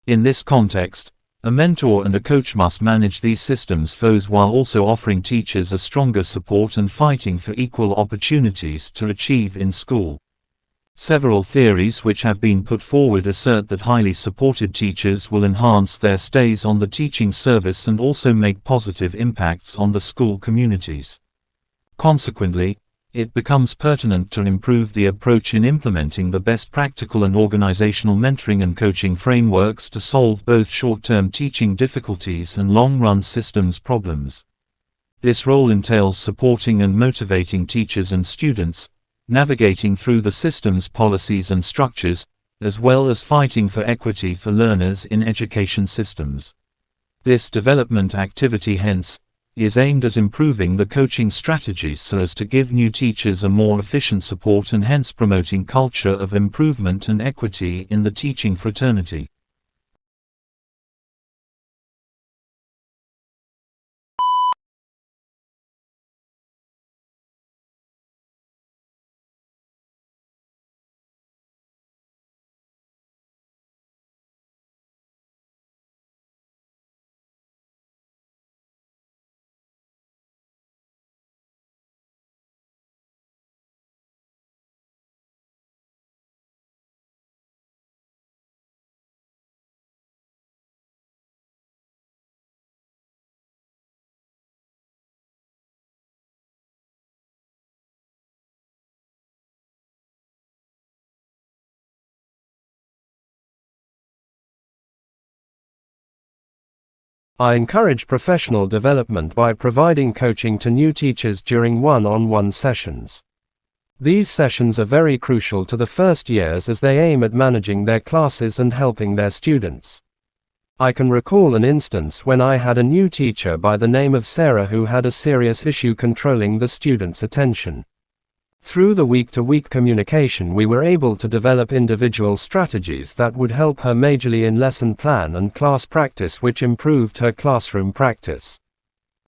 In this context, a mentor and a coach must manage these systems foes while also offering teachers a stronger support and fighting for equal opportunities to achieve in school. Several theories which have been put forward assert that highly supported teachers will enhance their stays on the teaching service and also make positive impacts on the school communities. Consequently, it becomes pertinent to improve the approach in implementing the best practical and organizational mentoring and coaching frameworks to solve both short-term teaching difficulties and long-run systems problems. This role entails supporting and motivating teachers and students, navigating through the system's policies and structures, as well as fighting for equity for learners in education systems. This development activity hence is aimed at improving the coaching strategies so as to give new teachers a more efficient support and hence promoting culture of improvement and equity in the teaching fraternity. I encourage professional development by providing coaching to new teachers during one-on-one sessions. These sessions are very crucial to the first years as they aim at managing their classes and helping their students. I can recall an instance when I had a new teacher by the name of Sarah who had a serious issue controlling the students' attention. Through the week-to-week communication we were able to develop individual strategies that would help her majorly in lesson plan and class practice, which improved her classroom practice.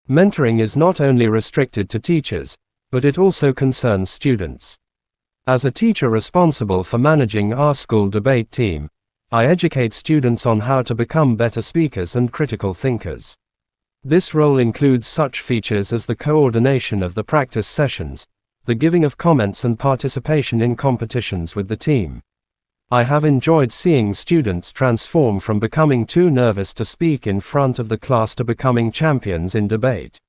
Mentoring is not only restricted to teachers, but it also concerns students. As a teacher responsible for managing our school debate team, I educate students on how to become better speakers and critical thinkers. This role includes such features as the coordination of the practice sessions, the giving of comments and participation in competitions with the team. I have enjoyed seeing students transform from becoming too nervous to speak in front of the class to becoming champions in debate.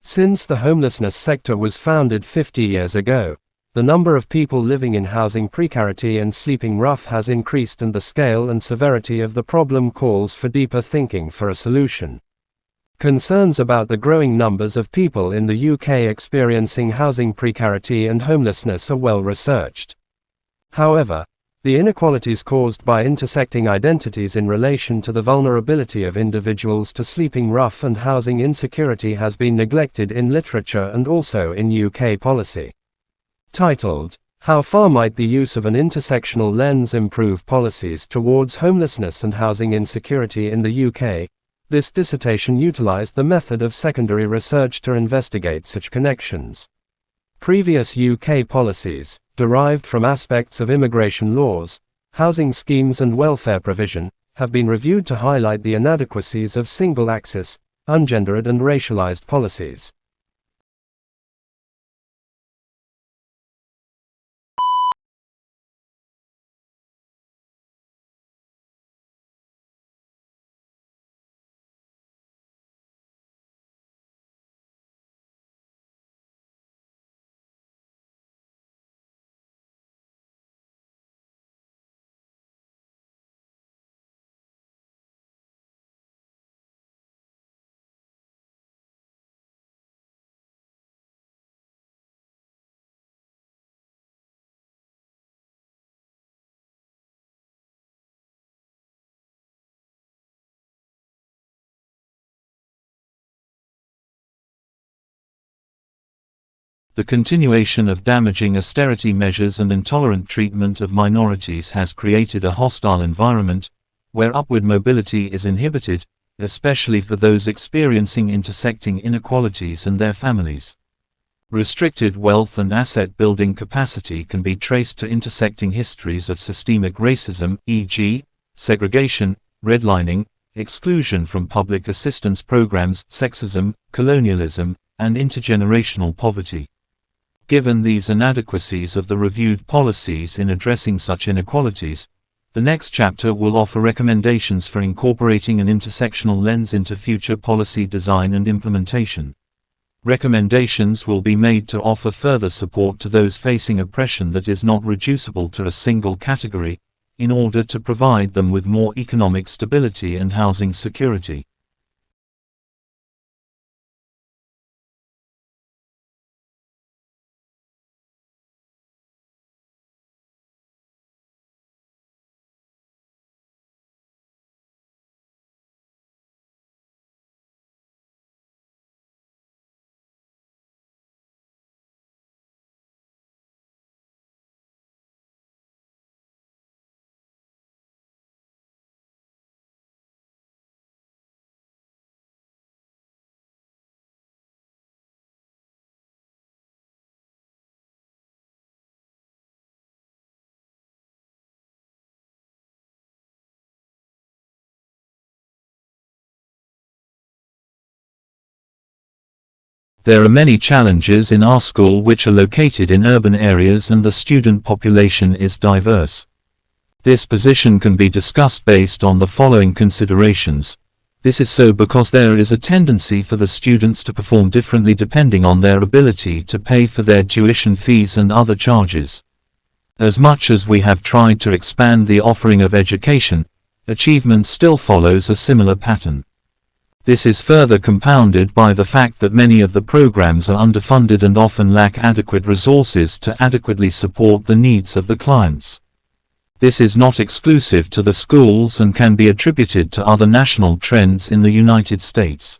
Since the homelessness sector was founded 50 years ago, the number of people living in housing precarity and sleeping rough has increased, and the scale and severity of the problem calls for deeper thinking for a solution. Concerns about the growing numbers of people in the UK experiencing housing precarity and homelessness are well researched. However, the inequalities caused by intersecting identities in relation to the vulnerability of individuals to sleeping rough and housing insecurity has been neglected in literature and also in UK policy. Titled, "How far might the use of an intersectional lens improve policies towards homelessness and housing insecurity in the UK?" This dissertation utilized the method of secondary research to investigate such connections. Previous UK policies, derived from aspects of immigration laws, housing schemes and welfare provision, have been reviewed to highlight the inadequacies of single-axis, ungendered and racialized policies. The continuation of damaging austerity measures and intolerant treatment of minorities has created a hostile environment, where upward mobility is inhibited, especially for those experiencing intersecting inequalities and their families. Restricted wealth and asset-building capacity can be traced to intersecting histories of systemic racism, e.g., segregation, redlining, exclusion from public assistance programs, sexism, colonialism, and intergenerational poverty. Given these inadequacies of the reviewed policies in addressing such inequalities, the next chapter will offer recommendations for incorporating an intersectional lens into future policy design and implementation. Recommendations will be made to offer further support to those facing oppression that is not reducible to a single category, in order to provide them with more economic stability and housing security. There are many challenges in our school which are located in urban areas and the student population is diverse. This position can be discussed based on the following considerations. This is so because there is a tendency for the students to perform differently depending on their ability to pay for their tuition fees and other charges. As much as we have tried to expand the offering of education, achievement still follows a similar pattern. This is further compounded by the fact that many of the programs are underfunded and often lack adequate resources to adequately support the needs of the clients. This is not exclusive to the schools and can be attributed to other national trends in the United States.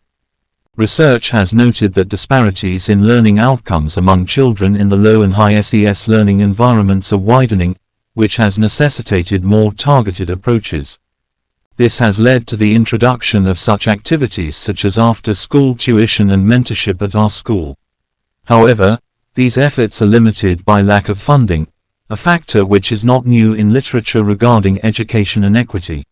Research has noted that disparities in learning outcomes among children in the low and high SES learning environments are widening, which has necessitated more targeted approaches. This has led to the introduction of such activities such as after-school tuition and mentorship at our school. However, these efforts are limited by lack of funding, a factor which is not new in literature regarding education inequity.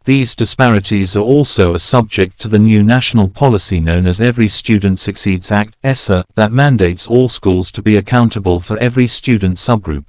These disparities are also a subject to the new national policy known as Every Student Succeeds Act (ESSA) that mandates all schools to be accountable for every student subgroup.